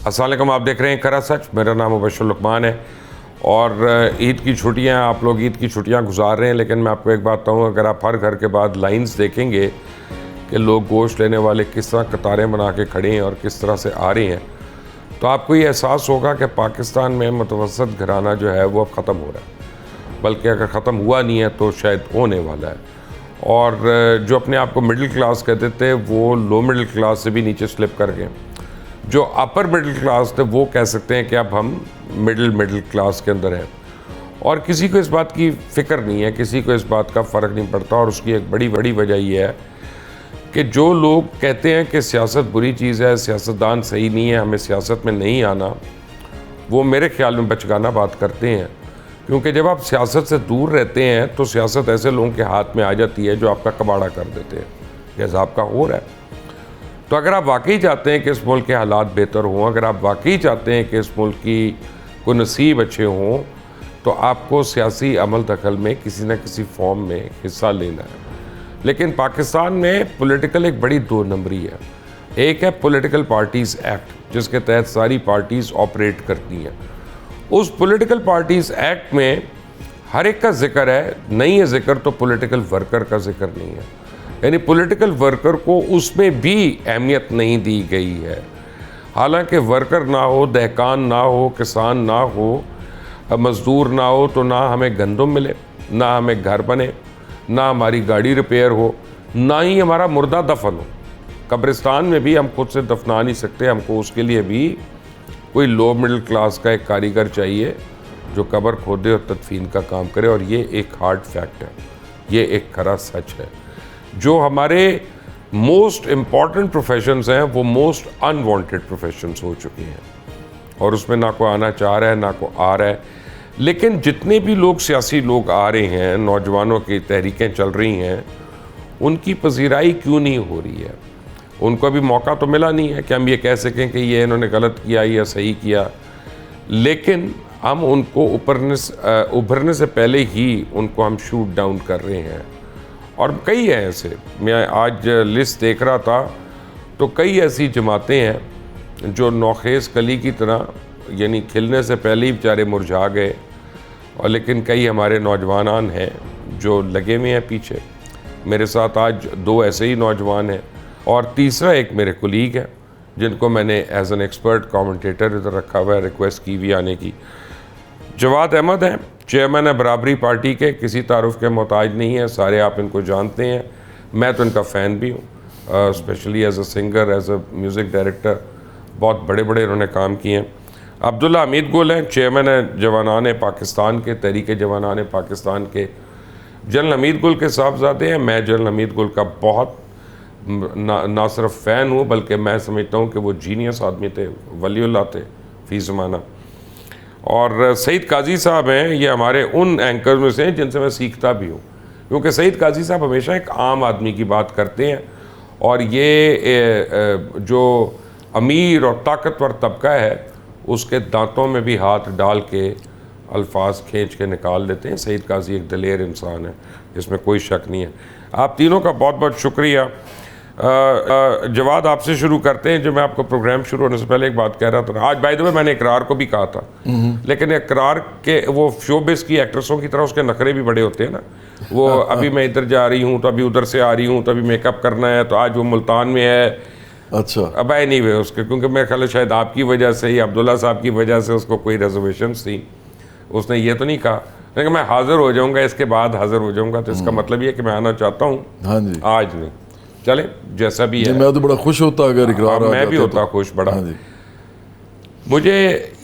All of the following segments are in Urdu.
السلام علیکم، آپ دیکھ رہے ہیں کرا سچ. میرا نام مبشر لقمان ہے اور عید کی چھٹیاں، آپ لوگ عید کی چھٹیاں گزار رہے ہیں، لیکن میں آپ کو ایک بات بتاؤں، اگر آپ ہر گھر کے بعد لائنز دیکھیں گے کہ لوگ گوشت لینے والے کس طرح قطاریں بنا کے کھڑے ہیں اور کس طرح سے آ رہے ہیں، تو آپ کو یہ احساس ہوگا کہ پاکستان میں متوسط گھرانہ جو ہے وہ اب ختم ہو رہا ہے، بلکہ اگر ختم ہوا نہیں ہے تو شاید ہونے والا ہے. اور جو اپنے آپ کو مڈل کلاس کہتے تھے وہ لو مڈل کلاس سے بھی نیچے سلپ کر گئے. جو اپر مڈل کلاس تھے وہ کہہ سکتے ہیں کہ اب ہم مڈل کلاس کے اندر ہیں، اور کسی کو اس بات کی فکر نہیں ہے، کسی کو اس بات کا فرق نہیں پڑتا. اور اس کی ایک بڑی وجہ یہ ہے کہ جو لوگ کہتے ہیں کہ سیاست بری چیز ہے، سیاستدان صحیح نہیں ہے، ہمیں سیاست میں نہیں آنا، وہ میرے خیال میں بچگانہ بات کرتے ہیں. کیونکہ جب آپ سیاست سے دور رہتے ہیں تو سیاست ایسے لوگوں کے ہاتھ میں آ جاتی ہے جو آپ کا کباڑہ کر دیتے ہیں، جیسا آپ کا ہو رہا ہے. تو اگر آپ واقعی چاہتے ہیں کہ اس ملک کے حالات بہتر ہوں، اگر آپ واقعی چاہتے ہیں کہ اس ملک کی کوئی نصیب اچھے ہوں، تو آپ کو سیاسی عمل دخل میں کسی نہ کسی فارم میں حصہ لینا ہے. لیکن پاکستان میں پولیٹیکل ایک بڑی دو نمبری ہے. ایک ہے پولیٹیکل پارٹیز ایکٹ، جس کے تحت ساری پارٹیز آپریٹ کرتی ہیں. اس پولیٹیکل پارٹیز ایکٹ میں ہر ایک کا ذکر ہے، نہیں ہے ذکر تو پولیٹیکل ورکر کا ذکر نہیں ہے. یعنی پولیٹیکل ورکر کو اس میں بھی اہمیت نہیں دی گئی ہے. حالانکہ ورکر نہ ہو، دہقان نہ ہو، کسان نہ ہو، مزدور نہ ہو تو نہ ہمیں گندم ملے، نہ ہمیں گھر بنے، نہ ہماری گاڑی ریپیئر ہو، نہ ہی ہمارا مردہ دفن ہو. قبرستان میں بھی ہم خود سے دفنا نہیں سکتے، ہم کو اس کے لیے بھی کوئی لو مڈل کلاس کا ایک کاریگر چاہیے جو قبر کھودے اور تدفین کا کام کرے. اور یہ ایک ہارڈ فیکٹ ہے، یہ ایک کھرا سچ ہے. جو ہمارے موسٹ امپورٹنٹ پروفیشنز ہیں وہ موسٹ انوانٹیڈ پروفیشنز ہو چکے ہیں، اور اس میں نہ کوئی آنا چاہ رہا ہے نہ کوئی آ رہا ہے. لیکن جتنے بھی لوگ سیاسی لوگ آ رہے ہیں، نوجوانوں کی تحریکیں چل رہی ہیں، ان کی پذیرائی کیوں نہیں ہو رہی ہے؟ ان کو ابھی موقع تو ملا نہیں ہے کہ ہم یہ کہہ سکیں کہ یہ انہوں نے غلط کیا یا صحیح کیا. لیکن ہم ان کو ابھرنے سے پہلے ہی ان کو ہم شوٹ ڈاؤن کر رہے ہیں. اور کئی ہیں ایسے، میں آج لسٹ دیکھ رہا تھا تو کئی ایسی جماعتیں ہیں جو نوخیز کلی کی طرح، یعنی کھلنے سے پہلے ہی بیچارے مرجھا گئے. اور لیکن کئی ہمارے نوجوانان ہیں جو لگے ہوئے ہیں پیچھے. میرے ساتھ آج دو ایسے ہی نوجوان ہیں، اور تیسرا ایک میرے کولیگ ہیں جن کو میں نے ایز این ایکسپرٹ کامنٹیٹر ادھر رکھا ہوا ہے، ریکویسٹ کی ہوئی آنے کی. جواد احمد ہیں، چیئرمین ہے برابری پارٹی کے، کسی تعارف کے محتاج نہیں ہیں، سارے آپ ان کو جانتے ہیں. میں تو ان کا فین بھی ہوں، specially as a singer, as a music director, بہت بڑے انہوں نے کام کیے ہیں. عبداللہ حمید گل ہیں، چیئرمین ہے جوانان پاکستان کے، تحریک جوانان پاکستان کے. جنرل حمید گل کے صاحبزادے ہیں. میں جنرل حمید گل کا بہت نہ صرف فین ہوں، بلکہ میں سمجھتا ہوں کہ وہ جینیس آدمی تھے، ولی اللہ تھے فی زمانہ. اور سعید قاضی صاحب ہیں، یہ ہمارے ان اینکرز میں سے ہیں جن سے میں سیکھتا بھی ہوں، کیونکہ سعید قاضی صاحب ہمیشہ ایک عام آدمی کی بات کرتے ہیں. اور یہ جو امیر اور طاقتور طبقہ ہے اس کے دانتوں میں بھی ہاتھ ڈال کے الفاظ کھینچ کے نکال دیتے ہیں. سعید قاضی ایک دلیر انسان ہے، اس میں کوئی شک نہیں ہے. آپ تینوں کا بہت شکریہ. جواد، آپ سے شروع کرتے ہیں. جو میں آپ کو پروگرام شروع ہونے سے پہلے ایک بات کہہ رہا تھا، آج بائی دی وے میں نے اقرار کو بھی کہا تھا، لیکن اقرار کے وہ شوبز کی ایکٹریسوں کی طرح اس کے نخرے بھی بڑے ہوتے ہیں نا. وہ ابھی میں ادھر جا رہی ہوں تو ابھی ادھر سے آ رہی ہوں تو ابھی میک اپ کرنا ہے، تو آج وہ ملتان میں ہے. اچھا، اب نہیں ہوئے اس کے، کیونکہ میرے خیال ہے شاید آپ کی وجہ سے یا عبداللہ صاحب کی وجہ سے اس کو کوئی ریزرویشنس تھی. اس نے یہ تو نہیں کہا لیکن میں حاضر ہو جاؤں گا، اس کے بعد حاضر ہو جاؤں گا. تو اس کا مطلب یہ کہ میں آنا چاہتا ہوں. ہاں جی، آج نہیں، چلے جیسا بھی ہے. میں تو بڑا خوش ہوتا اگر اقرار میں بھی ہوتا خوش بڑا. مجھے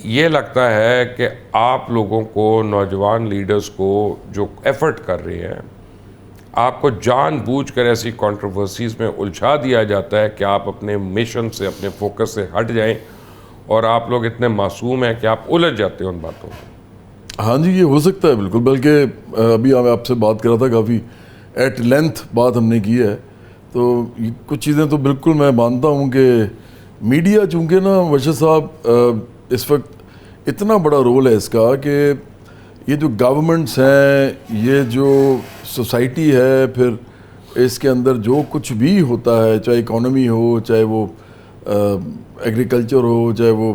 یہ لگتا ہے کہ آپ لوگوں کو، نوجوان لیڈرز کو جو ایفرٹ کر رہے ہیں، آپ کو جان بوجھ کر ایسی کنٹروورسیز میں الجھا دیا جاتا ہے کہ آپ اپنے مشن سے، اپنے فوکس سے ہٹ جائیں، اور آپ لوگ اتنے معصوم ہیں کہ آپ الجھ جاتے ہیں ان باتوں میں. ہاں جی، یہ ہو سکتا ہے بالکل. بلکہ ابھی آپ سے بات کر رہا تھا، کافی ایٹ لینتھ بات ہم نے کی ہے. تو کچھ چیزیں تو بالکل میں مانتا ہوں کہ میڈیا، چونکہ نا بشیر صاحب اس وقت اتنا بڑا رول ہے اس کا کہ یہ جو گورنمنٹس ہیں، یہ جو سوسائٹی ہے، پھر اس کے اندر جو کچھ بھی ہوتا ہے، چاہے اکانومی ہو، چاہے وہ ایگریکلچر ہو، چاہے وہ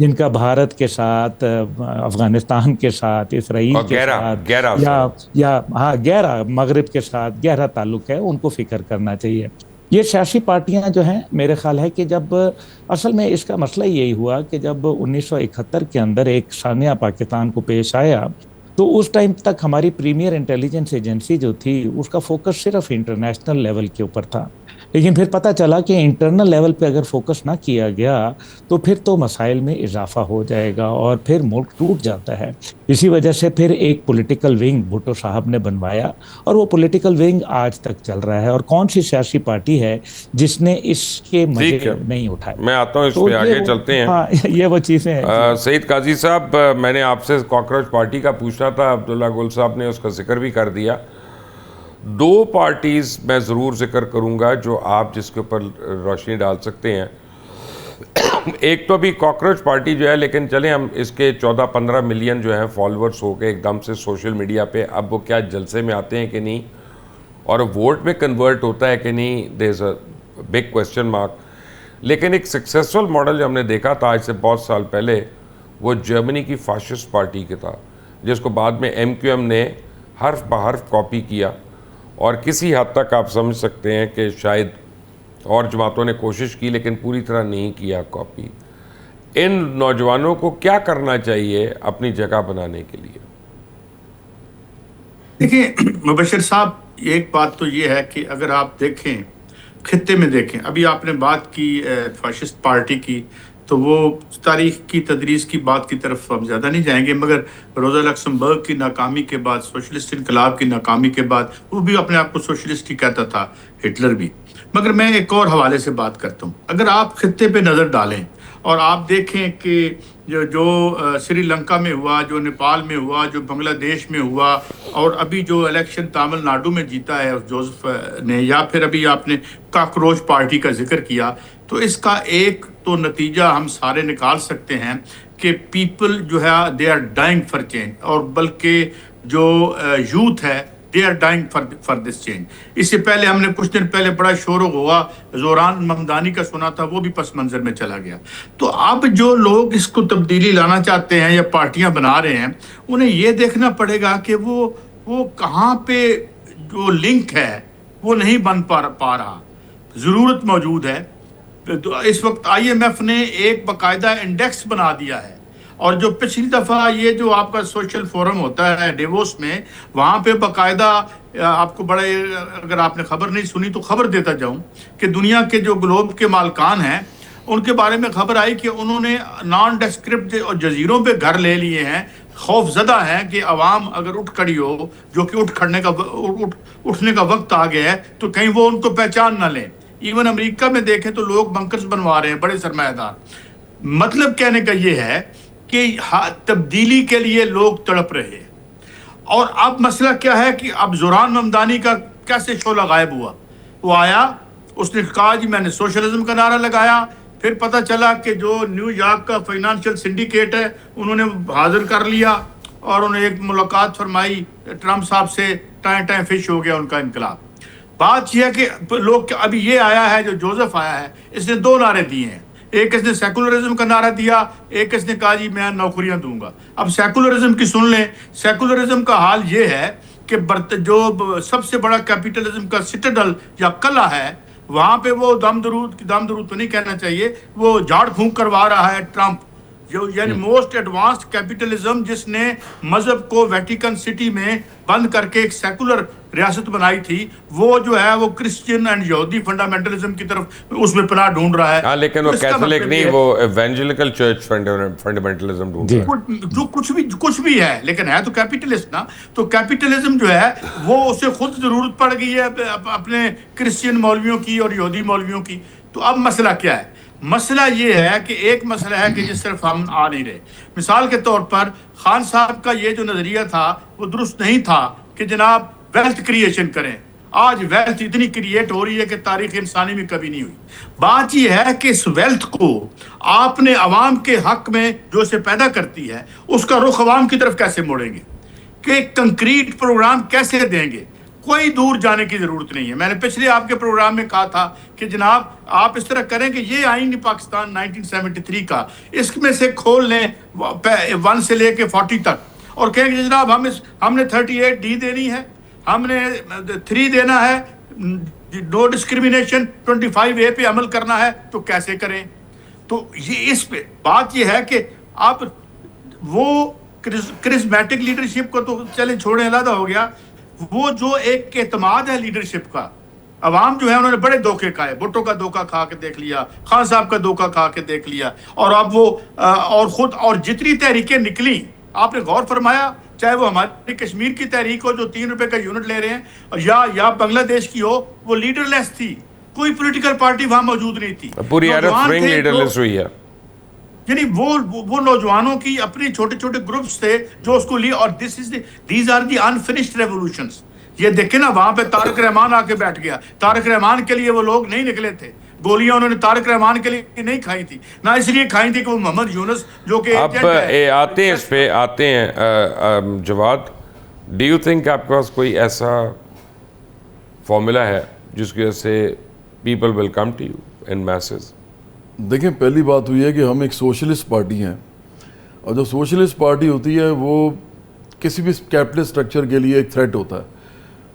جن کا بھارت کے ساتھ، افغانستان کے ساتھ، اسرائیل کے ساتھ یا گہرا مغرب کے ساتھ گہرا تعلق ہے، ان کو فکر کرنا چاہیے. یہ سیاسی پارٹیاں جو ہیں، میرے خیال ہے کہ جب اصل میں اس کا مسئلہ یہی ہوا کہ جب 1971 کے اندر ایک سانحہ پاکستان کو پیش آیا تو اس ٹائم تک ہماری پریمیئر انٹیلیجنس ایجنسی جو تھی اس کا فوکس صرف انٹرنیشنل لیول کے اوپر تھا. لیکن پھر پتہ چلا کہ انٹرنل لیول پہ اگر فوکس نہ کیا گیا تو پھر تو مسائل میں اضافہ ہو جائے گا اور پھر ملک ٹوٹ جاتا ہے. اسی وجہ سے پھر ایک پولیٹیکل ونگ بھٹو صاحب نے بنوایا اور وہ پولیٹیکل ونگ آج تک چل رہا ہے. اور کون سی سیاسی پارٹی ہے جس نے اس کے مزے نہیں اٹھائے؟ میں آتا ہوں، اس پہ آگے چلتے ہیں. ہاں، یہ وہ چیزیں ہیں. سعید قاضی صاحب، میں نے آپ سے کاکروچ پارٹی کا پوچھنا تھا، عبداللہ گل صاحب نے اس کا ذکر بھی کر دیا. دو پارٹیز میں ضرور ذکر کروں گا جو آپ جس کے اوپر روشنی ڈال سکتے ہیں. ایک تو ابھی کاکروچ پارٹی جو ہے، لیکن چلیں ہم اس کے 14-15 ملین جو ہیں فالوورز ہو گئے ایک دم سے سوشل میڈیا پہ. اب وہ کیا جلسے میں آتے ہیں کہ نہیں اور ووٹ میں کنورٹ ہوتا ہے کہ نہیں، دیر از اے بگ کویسچن مارک. لیکن ایک سکسیسفل ماڈل جو ہم نے دیکھا تھا آج سے بہت سال پہلے، وہ جرمنی کی فاشسٹ پارٹی کے تھا، جس کو بعد میں MQM نے حرف بحرف کاپی کیا. اور کسی حد تک آپ سمجھ سکتے ہیں کہ شاید اور جماعتوں نے کوشش کی لیکن پوری طرح نہیں کیا کاپی. ان نوجوانوں کو کیا کرنا چاہیے اپنی جگہ بنانے کے لیے؟ دیکھیں مبشر صاحب، ایک بات تو یہ ہے کہ اگر آپ دیکھیں خطے میں دیکھیں، ابھی آپ نے بات کی فاشسٹ پارٹی کی، تو وہ تاریخ کی تدریس کی بات کی طرف ہم زیادہ نہیں جائیں گے، مگر روزا لکسمبرگ کی ناکامی کے بعد، سوشلسٹ انقلاب کی ناکامی کے بعد، وہ بھی اپنے آپ کو سوشلسٹ ہی کہتا تھا، ہٹلر بھی. مگر میں ایک اور حوالے سے بات کرتا ہوں. اگر آپ خطے پہ نظر ڈالیں اور آپ دیکھیں کہ جو سری لنکا میں ہوا، جو نیپال میں ہوا، جو بنگلہ دیش میں ہوا، اور ابھی جو الیکشن تامل ناڈو میں جیتا ہے جوزف نے، یا پھر ابھی آپ نے کاکروچ پارٹی کا ذکر کیا، تو اس کا ایک تو نتیجہ ہم سارے نکال سکتے ہیں کہ پیپل جو ہے they are dying for change, اور بلکہ جو یوتھ ہے they are dying for this change. اس سے پہلے ہم نے کچھ دن پہلے بڑا شور و غوا زوران ممدانی کا سنا تھا، وہ بھی پس منظر میں چلا گیا. تو اب جو لوگ اس کو تبدیلی لانا چاہتے ہیں یا پارٹیاں بنا رہے ہیں، انہیں یہ دیکھنا پڑے گا کہ وہ کہاں پہ جو لنک ہے وہ نہیں بن پا رہا. ضرورت موجود ہے. تو اس وقت IMF نے ایک باقاعدہ انڈیکس بنا دیا ہے، اور جو پچھلی دفعہ یہ جو آپ کا سوشل فورم ہوتا ہے ڈیووس میں، وہاں پہ باقاعدہ آپ کو بڑے، اگر آپ نے خبر نہیں سنی تو خبر دیتا جاؤں کہ دنیا کے جو گلوب کے مالکان ہیں ان کے بارے میں خبر آئی کہ انہوں نے نان ڈسکرپٹ اور جزیروں پہ گھر لے لیے ہیں. خوف زدہ ہیں کہ عوام اگر اٹھ کھڑی ہو، جو کہ اٹھنے کا وقت آ گیا ہے، تو کہیں وہ ان کو پہچان نہ لیں. ایون امریکہ میں دیکھیں تو لوگ بنکرز بنوا رہے ہیں، بڑے سرمایہ دار. مطلب کہنے کا یہ ہے کہ تبدیلی کے لیے لوگ تڑپ رہے ہیں. اور اب مسئلہ کیا ہے کہ اب زوران ممدانی کا کیسے شعلہ غائب ہوا؟ وہ آیا، اس نے کہا جی میں نے سوشلزم کا نعرہ لگایا. پھر پتہ چلا کہ جو نیو یارک کا فائنانشل سنڈیکیٹ ہے انہوں نے حاضر کر لیا اور انہیں ایک ملاقات فرمائی ٹرمپ صاحب سے، ٹائیں ٹائیں فش ہو گیا ان کا انقلاب. بات یہ ہے کہ لوگ، ابھی یہ آیا ہے جو جوزف آیا ہے، اس نے دو نعرے دیے ہیں. ایک اس نے سیکولرزم کا نعرہ دیا، ایک اس نے کہا جی میں نوکریاں دوں گا. اب سیکولرزم کی سن لیں. سیکولرزم کا حال یہ ہے کہ جو سب سے بڑا کیپیٹلزم کا سٹیڈل یا قلعہ ہے، وہاں پہ وہ دم درود تو نہیں کہنا چاہیے، وہ جھاڑ پھونک کروا رہا ہے ٹرمپ، یعنی موسٹ ایڈوانسڈ کیپیٹلزم جس نے مذہب کو ویٹیکن سٹی میں بند کر کے ایک سیکولر ریاست بنائی تھی، وہ جو ہے وہ کرسچین اینڈ یہودی فنڈامنٹلزم کی طرف اس میں پناہ ڈھونڈ رہا ہے. ہاں، لیکن وہ کیتھولک نہیں، وہ ایونجلیکل چرچ فنڈامنٹلزم ڈھونڈ رہا ہے. جو کچھ بھی ہے، لیکن ہے تو کیپیٹلسٹ نا. تو کیپیٹلزم جو ہے وہ اسے خود ضرورت پڑ گئی ہے اپنے کرسچین مولویوں کی اور یہودی مولویوں کی. تو اب مسئلہ کیا ہے؟ مسئلہ یہ ہے کہ ایک مسئلہ ہے کہ جس طرف ہم آ نہیں رہے. مثال کے طور پر خان صاحب کا یہ جو نظریہ تھا وہ درست نہیں تھا کہ جناب ویلتھ کریشن کریں. آج ویلتھ اتنی کریٹ ہو رہی ہے کہ تاریخ انسانی میں کبھی نہیں ہوئی. بات یہ ہے کہ اس ویلتھ کو آپ نے عوام کے حق میں جو اسے پیدا کرتی ہے، اس کا رخ عوام کی طرف کیسے موڑیں گے، کہ ایک کنکریٹ پروگرام کیسے دیں گے. کوئی دور جانے کی ضرورت نہیں ہے. میں نے پچھلے آپ کے پروگرام میں کہا تھا کہ جناب آپ اس طرح کریں کہ یہ آئین پاکستان 1973 کا اس میں سے کھول لیں 1 سے لے کے 40 تک اور کہیں کہ جناب ہم نے 38D دینی ہے, ہم نے 3 دینا ہے, نو ڈسکریمنیشن 25A پہ عمل کرنا ہے, تو کیسے کریں؟ تو یہ اس پہ بات یہ ہے کہ آپ وہ کرزمیٹک لیڈرشپ کو تو چلیں چھوڑیں, علیحدہ ہو گیا. وہ جو ایک اعتماد ہے لیڈرشپ کا, عوام جو ہے انہوں نے بڑے دھوکے کھائے, بھٹو کا دھوکہ کھا کے دیکھ لیا, خان صاحب کا دھوکہ کھا کے دیکھ لیا, اور اب وہ اور خود اور جتنی تحریکیں نکلی آپ نے غور فرمایا, چاہے وہ ہماری کشمیر کی تحریک ہو جو 3 روپے کا یونٹ لے رہے ہیں, یا بنگلہ دیش کی ہو, وہ لیڈر لیس تھی, کوئی پولیٹیکل پارٹی وہاں موجود نہیں تھی, پوری عرب سپرنگ لیڈر لیس ہوئی ہے. یعنی وہ نوجوانوں کی اپنے چھوٹے چھوٹے گروپس تھے جو اس کو لی, اور these are the unfinished revolutions. یہ دیکھیں نا, وہاں پہ طارق رحمان آ کے بیٹھ گیا. طارق رحمان کے لیے وہ لوگ نہیں نکلے تھے, گولیاں انہوں نے طارق رحمان کے لیے نہیں کھائی تھی, نہ اس لیے کھائی تھی کہ وہ محمد یونس جو کہ اب آتے ہیں اس پہ آتے ہیں. جواد, ڈو یو تھنک آپ کے پاس کوئی ایسا فارمولا ہے جس کی وجہ سے people will come to you in masses? دیکھیں, پہلی بات ہوئی ہے کہ ہم ایک سوشلسٹ پارٹی ہیں, اور جو سوشلسٹ پارٹی ہوتی ہے وہ کسی بھی کیپٹل سٹرکچر کے لیے ایک تھریٹ ہوتا ہے,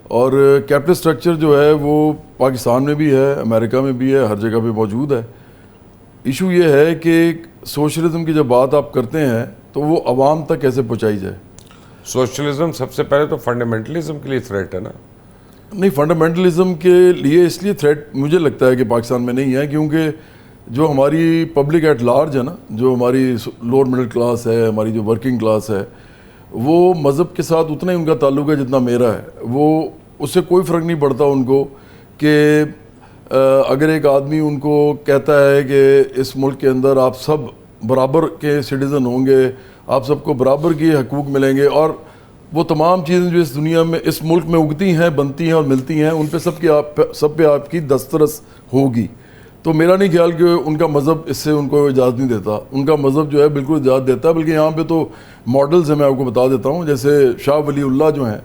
اور کیپٹل سٹرکچر جو ہے وہ پاکستان میں بھی ہے, امریکہ میں بھی ہے, ہر جگہ پہ موجود ہے. ایشو یہ ہے کہ سوشلزم کی جب بات آپ کرتے ہیں تو وہ عوام تک کیسے پہنچائی جائے. سوشلزم سب سے پہلے تو فنڈامنٹلزم کے لیے تھریٹ ہے نا؟ نہیں, فنڈامنٹلزم کے لیے اس لیے تھریٹ مجھے لگتا ہے کہ پاکستان میں نہیں ہے, کیونکہ جو ہماری پبلک ایٹ لارج ہے نا, جو ہماری لوور مڈل کلاس ہے, ہماری جو ورکنگ کلاس ہے, وہ مذہب کے ساتھ اتنا ہی ان کا تعلق ہے جتنا میرا ہے. وہ اس سے کوئی فرق نہیں پڑتا ان کو کہ اگر ایک آدمی ان کو کہتا ہے کہ اس ملک کے اندر آپ سب برابر کے سٹیزن ہوں گے, آپ سب کو برابر کے حقوق ملیں گے, اور وہ تمام چیزیں جو اس دنیا میں اس ملک میں اگتی ہیں, بنتی ہیں اور ملتی ہیں, ان پہ سب پہ آپ کی دسترس ہوگی. تو میرا نہیں خیال کہ ان کا مذہب اس سے ان کو اجازت نہیں دیتا. ان کا مذہب جو ہے بالکل اجازت دیتا ہے, بلکہ یہاں پہ تو ماڈلز ہیں, میں آپ کو بتا دیتا ہوں. جیسے شاہ ولی اللہ جو ہیں,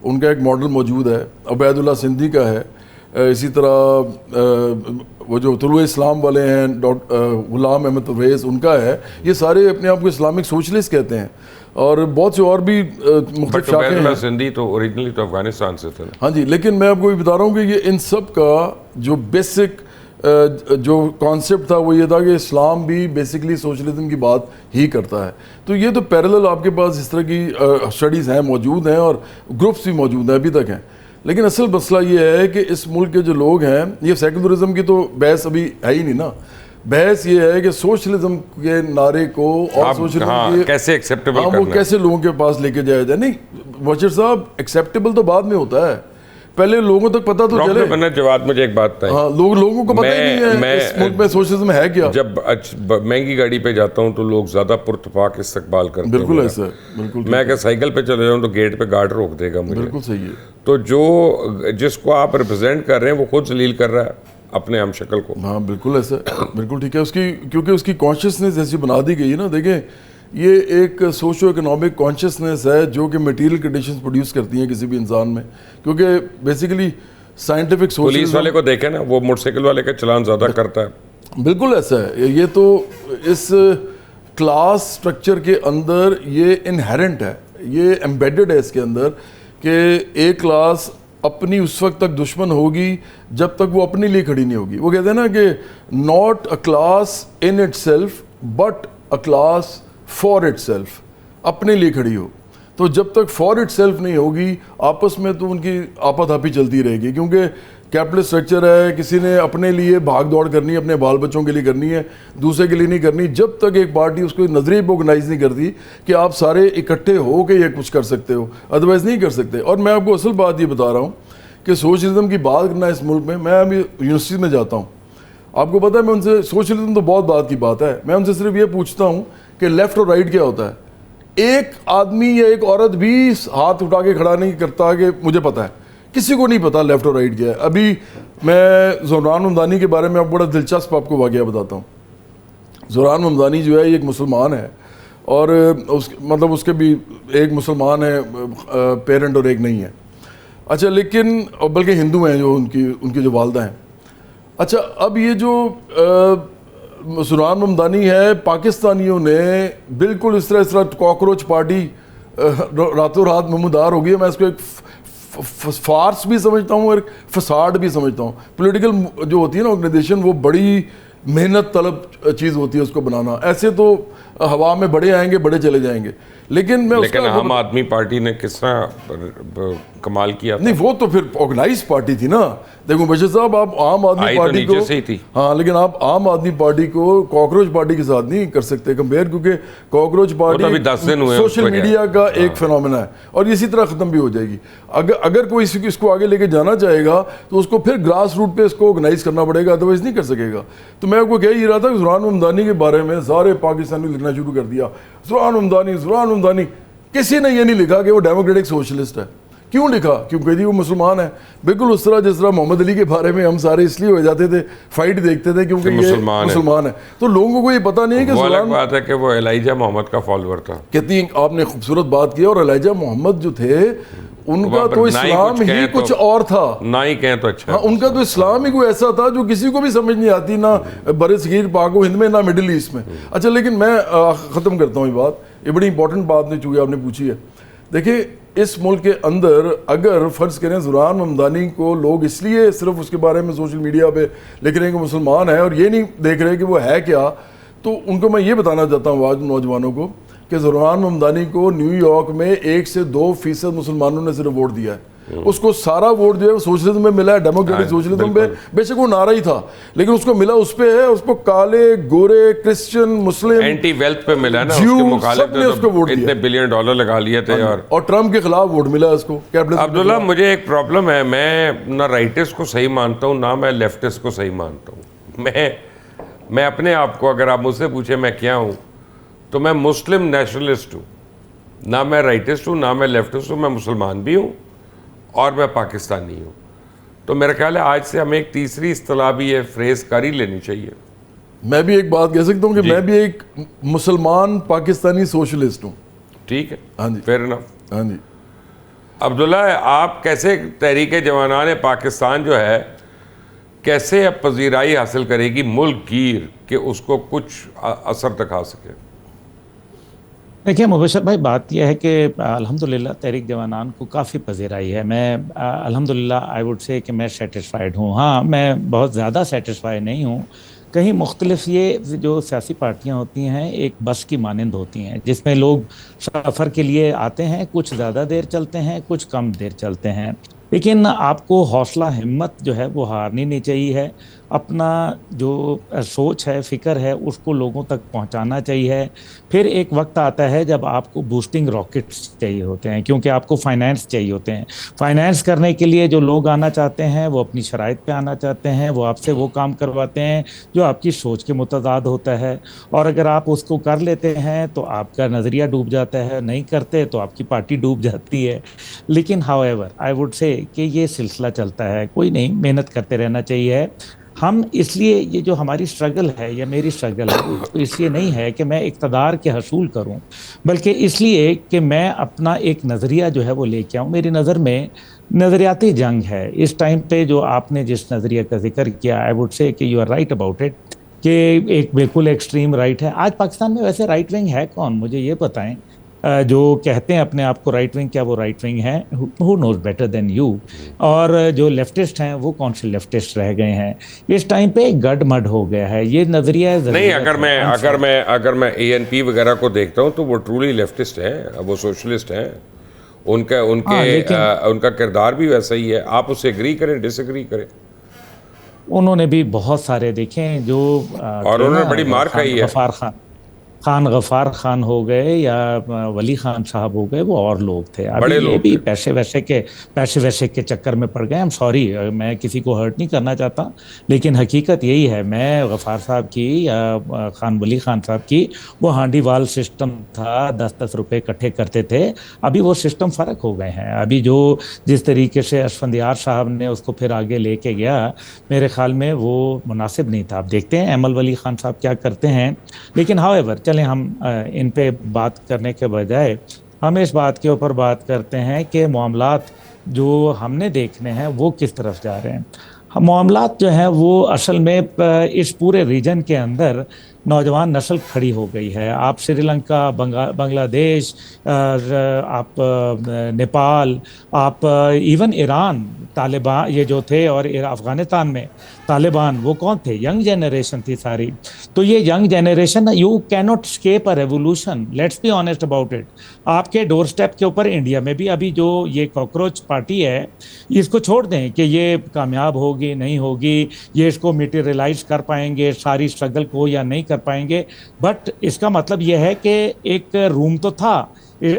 ان کا ایک ماڈل موجود ہے, عبید اللہ سندھی کا ہے, اسی طرح وہ جو طلوع اسلام والے ہیں غلام احمد پرویز, ان کا ہے. یہ سارے اپنے آپ کو اسلامک سوشلسٹ کہتے ہیں, اور بہت سے اور بھی مختلف شاخیں ہیں. سندھی تو اوریجنلی تو افغانستان سے تھے. ہاں جی, لیکن میں آپ کو یہ بتا رہا ہوں کہ یہ ان سب کا جو بیسک جو کانسیپٹ تھا وہ یہ تھا کہ اسلام بھی بیسکلی سوشلزم کی بات ہی کرتا ہے. تو یہ تو پیرلل آپ کے پاس اس طرح کی اسٹڈیز ہیں, موجود ہیں, اور گروپس بھی موجود ہیں, ابھی تک ہیں. لیکن اصل مسئلہ یہ ہے کہ اس ملک کے جو لوگ ہیں, یہ سیکولرزم کی تو بحث ابھی ہے ہی نہیں نا. بحث یہ ہے کہ سوشلزم کے نعرے کو اور سوشلزم کے کیسے ایکسیپٹیبل کرنا ہے, وہ کیسے لوگوں کے پاس لے کے جایا جائے. نہیں بشیر صاحب, ایکسیپٹیبل تو بعد میں ہوتا ہے, پہلے لوگوں تک پتہ تو چلے. جواد مجھے ایک بات بتائیں, ہاں, لوگوں کو پتہ ہی نہیں ہے اس ملک میں سوشلزم ہے کیا. جب مہنگی گاڑی پہ جاتا ہوں تو لوگ زیادہ پرتفاق استقبال کرتے ہیں. بالکل ایسا ہے, بالکل. میں اگر سائیکل پہ چلے جاؤں تو گیٹ پہ گارڈ روک دے گا مجھے. بالکل صحیح ہے. تو جس کو آپ ریپرزینٹ کر رہے ہیں وہ خود ذلیل کر رہا ہے اپنے ہم شکل کو. ہاں بالکل ایسا, بالکل ٹھیک ہے. اس کی کیونکہ اس کی کانشیسنیس ایسی بنا دی گئی ہے نا. دیکھیں, یہ ایک سوشو اکنامک کانشیسنیس ہے جو کہ میٹیریل کنڈیشنز پروڈیوس کرتی ہیں کسی بھی انسان میں, کیونکہ بیسیکلی سائنٹیفک سوشل. پولیس والے کو دیکھیں نا, وہ موٹر سائیکل والے کا چلان زیادہ کرتا ہے. بالکل ایسا ہے. یہ تو اس کلاس سٹرکچر کے اندر یہ انہیرنٹ ہے, یہ ایمبیڈڈ ہے اس کے اندر, کہ ایک کلاس اپنی اس وقت تک دشمن ہوگی جب تک وہ اپنے لیے کھڑی نہیں ہوگی. وہ کہتے ہیں نا کہ not a class in it self but a class for it self, اپنے لیے کھڑی ہو. تو جب تک فار اٹ سیلف نہیں ہوگی, آپس میں تو ان کی آپت ہاپی چلتی رہے گی, کیونکہ کیپٹل سٹرکچر ہے, کسی نے اپنے لیے بھاگ دوڑ کرنی ہے, اپنے بال بچوں کے لیے کرنی ہے, دوسرے کے لیے نہیں کرنی, جب تک ایک پارٹی اس کو نظریے پہ آرگنائز نہیں کرتی کہ آپ سارے اکٹھے ہو کے یہ کچھ کر سکتے ہو, ادروائز نہیں کر سکتے. اور میں آپ کو اصل بات یہ بتا رہا ہوں کہ سوشلزم کی بات کرنا اس ملک میں ابھی یونیورسٹی میں جاتا ہوں, آپ کو پتہ ہے میں ان سے, سوشلزم تو بہت بات کی بات ہے, میں ان سے صرف یہ پوچھتا ہوں کہ لیفٹ اور رائٹ کیا ہوتا ہے. ایک آدمی یا ایک عورت بھی ہاتھ اٹھا کے کھڑا نہیں کرتا کہ مجھے پتہ ہے, کسی کو نہیں پتا لیفٹ اور رائٹ کیا ہے. ابھی میں زوران ممدانی کے بارے میں بڑا دلچسپ آپ کو واقعہ بتاتا ہوں. زوران ممدانی جو ہے یہ ایک مسلمان ہے, اور اس کے بھی ایک مسلمان ہے پیرنٹ اور ایک نہیں ہے. اچھا لیکن بلکہ ہندو ہیں جو ان کی جو والدہ ہیں. اچھا اب یہ جو سرحان ممدانی ہے, پاکستانیوں نے بالکل اس طرح کاکروچ پارٹی راتوں رات ممودار ہو گئی ہے. میں اس کو ایک فارس بھی سمجھتا ہوں اور فساد بھی سمجھتا ہوں. پولیٹیکل جو ہوتی ہے نا آرگنائزیشن, وہ بڑی محنت طلب چیز ہوتی ہے اس کو بنانا. ایسے تو ہوا میں بڑے آئیں گے بڑے چلے جائیں گے, لیکن عام آدمی پارٹی نے کس طرح کمال کیا تھا؟ نہیں وہ تو پھر آرگنائز پارٹی تھی نا. دیکھو بشیر صاحب, آپ عام آدمی پارٹی کو, ہاں لیکن آپ عام آدمی پارٹی کو کاکروچ پارٹی کے ساتھ نہیں کر سکتے کمپیئر, کیونکہ کاکروچ پارٹی سوشل میڈیا کا ایک فینومینا ہے اور اسی طرح ختم بھی ہو جائے گی. اگر کوئی اس کو آگے لے کے جانا چاہے گا تو اس کو پھر گراس روٹ پہ اس کو آرگنائز کرنا پڑے گا, ادروائز نہیں کر سکے گا. تو میں آپ کو کہہ ہی رہا تھا کہ سرحان ممدانی کے بارے میں سارے پاکستانی لکھنا شروع کر دیا, سرحان ممدانی. کسی نے یہ نہیں لکھا کہ وہ ڈیموکریٹک سوشلسٹ ہے. کیوں لکھا؟ کیونکہ جی وہ مسلمان ہے. بالکل اس طرح جس طرح محمد علی کے بارے میں ہم سارے اس لیے ہو جاتے تھے, فائٹ دیکھتے تھے کیونکہ یہ مسلمان ہے. تو لوگوں کو یہ پتہ نہیں ہے کہ وہ الگ بات ہے کہ وہ ایلیجا محمد کا فالوور تھا. کتنی آپ نے خوبصورت بات کی. اور ایلیجا محمد جو تھے ان کا تو اسلام ہی کچھ اور تھا, نہ ہی کہیں تو اچھا. ان کا تو اسلام ہی کوئی ایسا تھا جو کسی کو بھی سمجھ نہیں آتی, نہ برصغیر پاک و ہند میں نہ مڈل ایسٹ میں. اچھا لیکن میں ختم کرتا ہوں یہ بات, یہ بڑی امپورٹنٹ بات نے چونکہ آپ نے پوچھی ہے. دیکھیں اس ملک کے اندر اگر فرض کریں سرحان ممدانی کو لوگ اس لیے صرف اس کے بارے میں سوشل میڈیا پہ لکھ رہے ہیں کہ مسلمان ہے اور یہ نہیں دیکھ رہے کہ وہ ہے کیا, تو ان کو میں یہ بتانا چاہتا ہوں آج نوجوانوں کو کہ سرحان ممدانی کو نیو یارک میں 1 سے 2% مسلمانوں نے صرف ووٹ دیا ہے. اس کو سارا ووٹ جو ہے سوشلزم میں ملا ہے, ڈیموکریٹک سوشلزم پہ. بے شک وہ نعرہ ہی تھا لیکن اس کو ملا اس پہ ہے, اس کو کالے گورے کرسچن مسلم اینٹی ویلتھ پہ ملا نا, اس کے مخالف اتنے $1 بلین لگا لیے تھے اور ٹرمپ کے خلاف ووٹ ملا اس کو. عبداللہ مجھے ایک پرابلم ہے, میں نہ رائٹسٹ کو صحیح مانتا ہوں نہ میں لیفٹسٹ کو صحیح مانتا ہوں. میں اپنے آپ کو اگر آپ مجھ سے پوچھیں میں کیا ہوں تو میں مسلم نیشنلسٹ ہوں. نہ میں رائٹسٹ ہوں نہ میں لیفٹسٹ ہوں, میں مسلمان بھی ہوں اور میں پاکستانی ہوں. تو میرا خیال ہے آج سے ہمیں ایک تیسری اصطلاح بھی یہ فریز کر ہی لینی چاہیے. میں بھی ایک بات کہہ سکتا ہوں کہ میں بھی ایک مسلمان پاکستانی سوشلسٹ ہوں. ٹھیک ہے, ہاں جی, فیئر انف. ہاں جی. عبداللہ آپ کیسے تحریک جوانان پاکستان جو ہے کیسے اب پذیرائی حاصل کرے گی ملک گیر کہ اس کو کچھ اثر دکھا سکے؟ دیکھیے مبشر بھائی, بات یہ ہے کہ الحمدللہ تحریک جوانان کو کافی پذیرائی ہے. میں الحمدللہ آئی ووڈ سے کہ میں سیٹسفائیڈ ہوں. ہاں میں بہت زیادہ سیٹسفائی نہیں ہوں. کہیں مختلف یہ جو سیاسی پارٹیاں ہوتی ہیں ایک بس کی مانند ہوتی ہیں جس میں لوگ سفر کے لیے آتے ہیں, کچھ زیادہ دیر چلتے ہیں کچھ کم دیر چلتے ہیں, لیکن آپ کو حوصلہ ہمت جو ہے وہ ہارنی نہیں چاہیے. اپنا جو سوچ ہے فکر ہے اس کو لوگوں تک پہنچانا چاہیے. پھر ایک وقت آتا ہے جب آپ کو بوسٹنگ راکٹس چاہیے ہوتے ہیں کیونکہ آپ کو فائنینس چاہیے ہوتے ہیں. فائنینس کرنے کے لیے جو لوگ آنا چاہتے ہیں وہ اپنی شرائط پہ آنا چاہتے ہیں, وہ آپ سے وہ کام کرواتے ہیں جو آپ کی سوچ کے متضاد ہوتا ہے. اور اگر آپ اس کو کر لیتے ہیں تو آپ کا نظریہ ڈوب جاتا ہے, نہیں کرتے تو آپ کی پارٹی ڈوب جاتی ہے. لیکن how ever I would say کہ یہ سلسلہ چلتا ہے, کوئی نہیں, محنت کرتے رہنا چاہیے. ہم اس لیے یہ جو ہماری سٹرگل ہے یا میری سٹرگل ہے تو اس لیے نہیں ہے کہ میں اقتدار کے حصول کروں, بلکہ اس لیے کہ میں اپنا ایک نظریہ جو ہے وہ لے کے آؤں. میری نظر میں نظریاتی جنگ ہے اس ٹائم پہ. جو آپ نے جس نظریہ کا ذکر کیا آئی ووڈ سے کہ you are right about it کہ ایک بالکل ایکسٹریم رائٹ ہے. آج پاکستان میں ویسے رائٹ ونگ ہے کون, مجھے یہ بتائیں, جو کہتے ہیں اپنے آپ کو رائٹ ونگ, کیا وہ رائٹ ونگ ہیں؟ ہو نوز بیٹر دین یو. اور جو لیفٹسٹ ہیں وہ کون سے لیفٹسٹ رہ گئے ہیں؟ اس ٹائم پہ گڈ مڈ ہو گیا ہے یہ نظریہ. نہیں, اگر میں ANP وغیرہ کو دیکھتا ہوں تو وہ ٹرولی لیفٹسٹ ہیں, وہ سوشلسٹ ہیں. ان کا کردار بھی ویسا ہی ہے. آپ اس سے ایگری کریں ڈس ایگری کریں, انہوں نے بھی بہت سارے دیکھیں جو اور انہوں نے بڑی مار کھائی ہے. غفار خان ہو گئے یا ولی خان صاحب ہو گئے, وہ اور لوگ تھے. ابھی یہ بھی پیسے ویسے کے چکر میں پڑ گئے. سوری, میں کسی کو ہرٹ نہیں کرنا چاہتا, لیکن حقیقت یہی ہے. میں غفار صاحب کی یا خان ولی خان صاحب کی وہ ہانڈی وال سسٹم تھا, 10 روپے اکٹھے کرتے تھے. ابھی وہ سسٹم فرق ہو گئے ہیں. ابھی جس طریقے سے اسفندیار صاحب نے اس کو پھر آگے لے کے گیا, میرے خیال میں وہ مناسب نہیں تھا. آپ دیکھتے ہیں ایمل ولی خان صاحب کیا کرتے ہیں. لیکن ہاؤ ایور چلیں, ہم ان پہ بات کرنے کے بجائے ہم اس بات کے اوپر بات کرتے ہیں کہ معاملات جو ہم نے دیکھنے ہیں وہ کس طرف جا رہے ہیں. معاملات جو ہیں وہ اصل میں اس پورے ریجن کے اندر نوجوان نسل کھڑی ہو گئی ہے. آپ سری لنکا، بنگلہ دیش، آپ نیپال، آپ ایون ایران، طالبان یہ جو تھے، اور افغانستان میں طالبان، وہ کون تھے؟ ینگ جنریشن تھی ساری. تو یہ ینگ جنریشن، یو کی not escape a revolution, let's be honest about it. آپ کے ڈور اسٹیپ کے اوپر انڈیا میں بھی ابھی جو یہ کاکروچ پارٹی ہے، اس کو چھوڑ دیں کہ یہ کامیاب ہوگی نہیں ہوگی، یہ اس کو میٹیریلائز کر پائیں گے ساری اسٹرگل کو یا نہیں کر پائیں گے. بٹ اس کا مطلب یہ ہے کہ ایک روم تو تھا،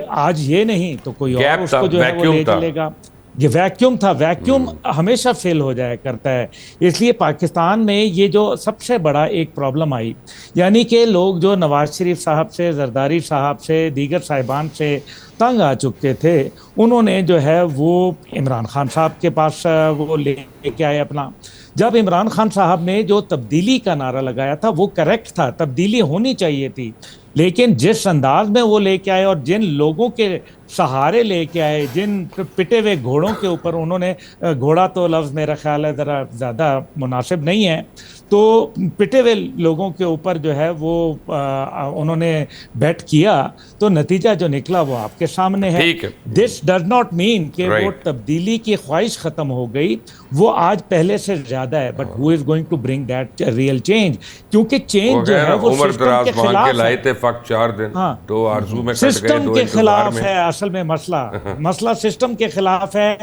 آج یہ نہیں تو کوئی اور اس کو جو ہے وہ لے چلے گا. یہ ویکیوم تھا. ویکیوم ہمیشہ فیل ہو جایا کرتا ہے. اس لیے پاکستان میں یہ جو سب سے بڑا ایک پرابلم آئی، یعنی کہ لوگ جو نواز شریف صاحب سے، زرداری صاحب سے، دیگر صاحبان سے تنگ آ چکے تھے، انہوں نے جو ہے وہ عمران خان صاحب کے پاس وہ لے کے آئے اپنا. جب عمران خان صاحب نے جو تبدیلی کا نعرہ لگایا تھا وہ کریکٹ تھا، تبدیلی ہونی چاہیے تھی، لیکن جس انداز میں وہ لے کے آئے اور جن لوگوں کے سہارے لے کے آئے، جن پٹے ہوئے گھوڑوں کے اوپر انہوں نے، گھوڑا تو لفظ میرا خیال ہے ذرا زیادہ مناسب نہیں ہے، تو پٹے ہوئے لوگوں کے اوپر جو ہے وہ انہوں نے بیٹ کیا، تو نتیجہ جو نکلا وہ آپ کے سامنے ہے. دس ڈز ناٹ مین کہ وہ تبدیلی کی خواہش ختم ہو گئی، وہ آج پہلے سے زیادہ ہے. But who is going to bring that real change? کیونکہ چینج جو ہے وہ سسٹم کے خلاف ہے. سسٹم کے خلاف ہے اصل میں مسئلہ سسٹم کے خلاف ہے،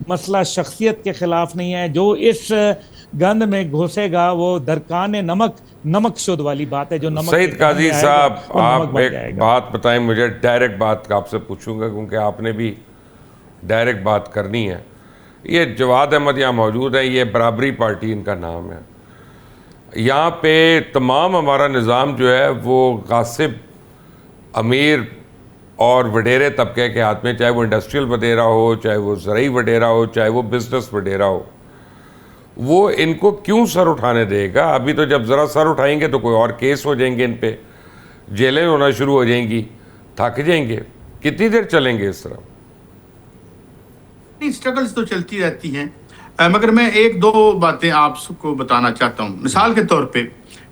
مسئلہ شخصیت کے خلاف نہیں ہے. جو اس گند میں گھسے گا وہ درکان نمک شد والی بات ہے. جو نمک سعید قاضی صاحب، آپ ایک بات بتائیں مجھے، ڈائریکٹ بات آپ سے پوچھوں گا کیونکہ آپ نے بھی ڈائریکٹ بات کرنی ہے. یہ جواد احمد یہاں موجود ہے، یہ برابری پارٹی ان کا نام ہے. یہاں پہ تمام ہمارا نظام جو ہے وہ غاصب، امیر اور وڈیرے طبقے کے ہاتھ میں، چاہے وہ انڈسٹریل وڈیرا ہو، چاہے وہ زرعی وڈیرا ہو، چاہے وہ بزنس وڈیرا ہو. وہ ان کو کیوں سر اٹھانے دے گا؟ ابھی تو جب ذرا سر اٹھائیں گے تو کوئی اور کیس ہو جائیں گے، ان پہ جیلیں ہونا شروع ہو جائیں گی، تھک جائیں گے. کتنی دیر چلیں گے اس طرح؟ اسٹرگلز تو چلتی رہتی ہیں، مگر میں ایک دو باتیں آپ کو بتانا چاہتا ہوں. مثال کے طور پہ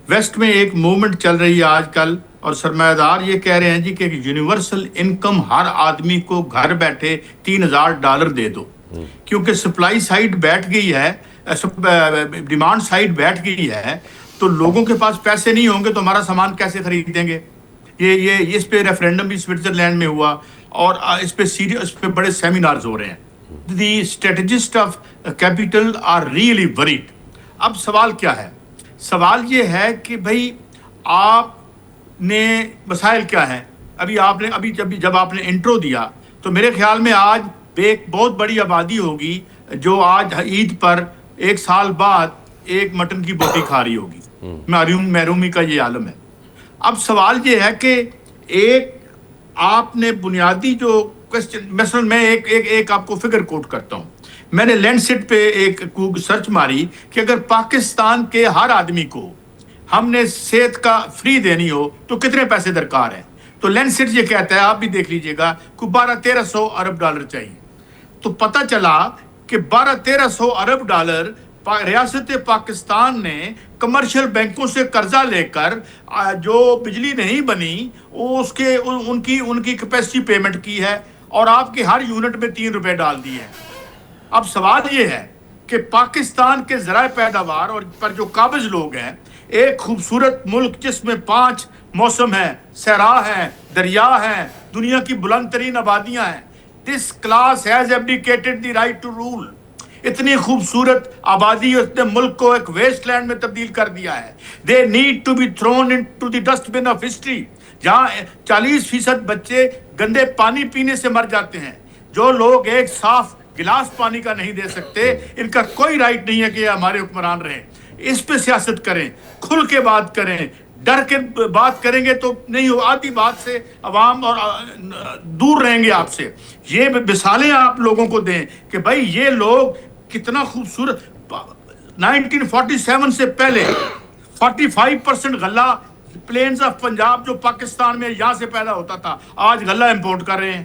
ویسٹ میں ایک موومنٹ چل رہی ہے آج کل، اور سرمایہ دار یہ کہہ رہے ہیں جی کہ یونیورسل انکم ہر آدمی کو گھر بیٹھے $3000 دے دو، کیونکہ سپلائی سائڈ بیٹھ گئی ہے، ڈیمانڈ سائڈ بیٹھ گئی ہے، تو لوگوں کے پاس پیسے نہیں ہوں گے تو ہمارا سامان کیسے خریدیں گے. یہ اس پہ ریفرینڈم بھی سوئٹزرلینڈ میں ہوا، اور اس پہ بڑے سیمینارز ہو رہے ہیں. The strategists of capital are really worried. اب سوال کیا ہے؟ سوال یہ ہے کہ بھائی آپ نے مسائل کیا ہیں؟ ابھی جب آپ نے انٹرو دیا تو میرے خیال میں آج ایک بہت بڑی آبادی ہوگی جو آج عید پر 1 سال بعد ایک مٹن کی بوٹی کھا رہی ہوگی. محرومی کا یہ عالم ہے. اب سوال یہ ہے کہ ایک آپ نے بنیادی جو مثلا میں ایک آپ کو فگر کوٹ کرتا ہوں. میں نے لینڈسٹ پہ ایک سرچ ماری کہ اگر پاکستان کے ہر آدمی کو ہم نے صحت کا فری دینی ہو تو کتنے پیسے درکار ہیں. تو لینڈسٹ یہ کہتا ہے، آپ بھی دیکھ لیجئے گا، کوئی $1200-1300 ارب چاہیے. تو پتہ چلا کہ $1200-1300 ارب ریاست پاکستان نے کمرشل بینکوں سے قرضہ لے کر جو بجلی نہیں بنی ان کی کیپیسٹی پیمنٹ کی ہے، اور آپ کے ہر یونٹ میں $3 ڈال دیے ہیں. اب سوال یہ ہے کہ پاکستان کے ذرائع پیداوار اور پر جو قابض لوگ ہیں، ایک خوبصورت ملک جس میں 5 موسم ہیں، صحرا ہیں، دریا ہیں، دنیا کی بلند ترین آبادیاں ہیں. This class has abdicated the right to rule. اتنی خوبصورت آبادی اس نے ملک کو ایک ویسٹ لینڈ میں تبدیل کر دیا ہے. They need to be thrown into the dustbin of history. جہاں 40% بچے گندے پانی پینے سے مر جاتے ہیں. جو لوگ ایک صاف گلاس پانی کا نہیں دے سکتے، ان کا کوئی رائٹ نہیں ہے کہ یہ ہمارے حکمران رہیں. اس پہ سیاست کریں، کھل کے بات کریں. ڈر کے بات کریں گے تو نہیں ہو، آدھی بات سے عوام اور دور رہیں گے آپ سے. یہ مثالیں آپ لوگوں کو دیں کہ بھائی یہ لوگ کتنا خوبصورت. 1947 سے پہلے 45% غلہ پلینز آف پنجاب جو پاکستان میں یہاں سے پیدا ہوتا تھا، آج غلہ امپورٹ کر رہے ہیں.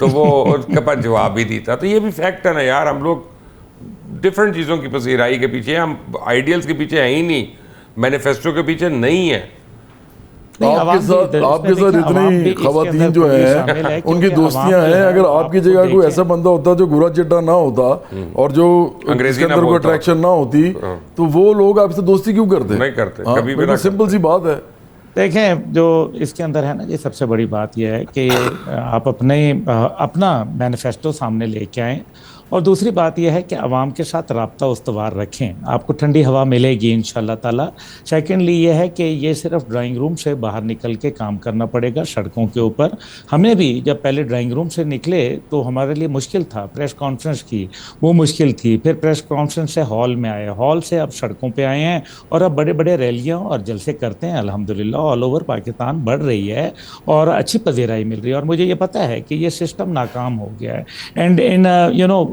تو وہ اس کے پاس جواب ہی نہیں تھا. تو یہ بھی فیکٹ ہے نا یار, ہم لوگ ڈفرینٹ چیزوں کی پذیرائی کے پیچھے ہیں, ہم آئیڈیلز کے پیچھے ہیں ہی نہیں, مینیفیسٹو کے پیچھے نہیں ہے. آپ کے ساتھ اتنی خواتین جو ہیں ان کی دوستیاں ہیں, اگر آپ کی جگہ کوئی ایسا بندہ ہوتا جو گورا چٹا نہ ہوتا اور جو اس کے اندر کوئی اٹریکشن نہ ہوتی تو وہ لوگ آپ سے دوستی کیوں کرتے؟ نہیں کرتے کبھی بھی. سمپل سی بات ہے. دیکھیں جو اس کے اندر ہے نا, یہ سب سے بڑی بات یہ ہے کہ آپ اپنا مینیفیسٹو سامنے لے کے آئیں, اور دوسری بات یہ ہے کہ عوام کے ساتھ رابطہ استوار رکھیں, آپ کو ٹھنڈی ہوا ملے گی انشاءاللہ تعالی. سیکنڈلی یہ ہے کہ یہ صرف ڈرائنگ روم سے باہر نکل کے کام کرنا پڑے گا سڑکوں کے اوپر. ہمیں بھی جب پہلے ڈرائنگ روم سے نکلے تو ہمارے لیے مشکل تھا, پریس کانفرنس کی وہ مشکل تھی, پھر پریس کانفرنس سے ہال میں آئے, ہال سے اب سڑکوں پہ آئے ہیں, اور اب بڑے بڑے ریلیاں اور جلسے کرتے ہیں. الحمدللہ آل اوور پاکستان بڑھ رہی ہے اور اچھی پذیرائی مل رہی ہے, اور مجھے یہ پتہ ہے کہ یہ سسٹم ناکام ہو گیا ہے. اینڈ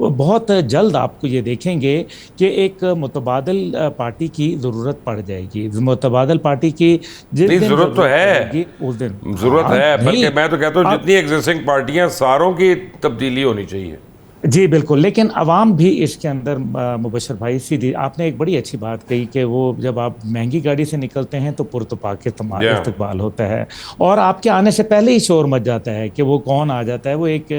بہت جلد آپ کو یہ دیکھیں گے کہ ایک متبادل پارٹی کی ضرورت پڑ جائے گی. متبادل پارٹی کی ضرورت تو ہے, ضرورت ہے, بلکہ میں تو کہتا ہوں جتنی ایگزسٹنگ پارٹیاں ساروں کی تبدیلی ہونی چاہیے. جی بالکل, لیکن عوام بھی اس کے اندر, مبشر بھائی سیدھی آپ نے ایک بڑی اچھی بات کہی کہ وہ جب آپ مہنگی گاڑی سے نکلتے ہیں تو پرتپاک استقبال ہوتا ہے, اور آپ کے آنے سے پہلے ہی شور مچ جاتا ہے کہ وہ کون آ جاتا ہے. وہ ایک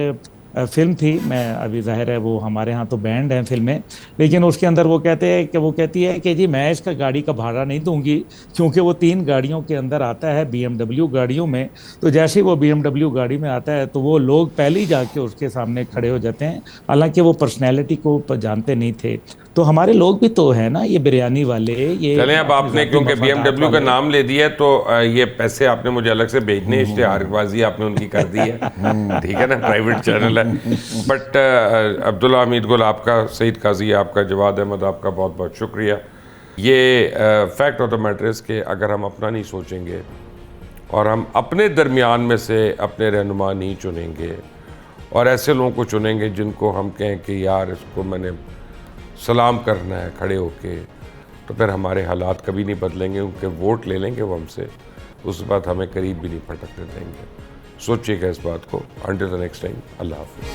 فلم تھی, میں ابھی ظاہر ہے وہ ہمارے ہاں تو بینڈ ہیں فلمیں, لیکن اس کے اندر وہ کہتی ہے کہ جی میں اس کا گاڑی کا بھاڑا نہیں دوں گی, کیونکہ وہ 3 گاڑیوں کے اندر آتا ہے, BMW گاڑیوں میں. تو جیسے وہ BMW گاڑی میں آتا ہے تو وہ لوگ پہلے ہی جا کے اس کے سامنے کھڑے ہو جاتے ہیں, حالانکہ وہ پرسنالٹی کو جانتے نہیں تھے. تو ہمارے لوگ بھی تو ہیں نا, یہ بریانی والے, یہ چلیں اب آپ نے کیونکہ BMW کا نام لے دیا تو یہ پیسے آپ نے مجھے الگ سے بھیجنے, اشتہار بازی آپ نے ان کی کر دی ہے, ٹھیک ہے نا, پرائیویٹ چینل ہے. بٹ عبداللہ حمید گل آپ کا, سعید قاضی آپ کا, جواد احمد آپ کا بہت بہت شکریہ. یہ فیکٹ آف دا میٹر ہے کہ اگر ہم اپنا نہیں سوچیں گے اور ہم اپنے درمیان میں سے اپنے رہنما نہیں چنیں گے اور ایسے لوگوں کو چنیں گے جن کو ہم کہیں کہ یار اس کو میں نے سلام کرنا ہے کھڑے ہو کے, تو پھر ہمارے حالات کبھی نہیں بدلیں گے. ان کے ووٹ لے لیں گے وہ ہم سے, اس بات ہمیں قریب بھی نہیں پھٹکنے دیں گے. سوچیے گا اس بات کو. انٹل دی نیکسٹ ٹائم, اللہ حافظ.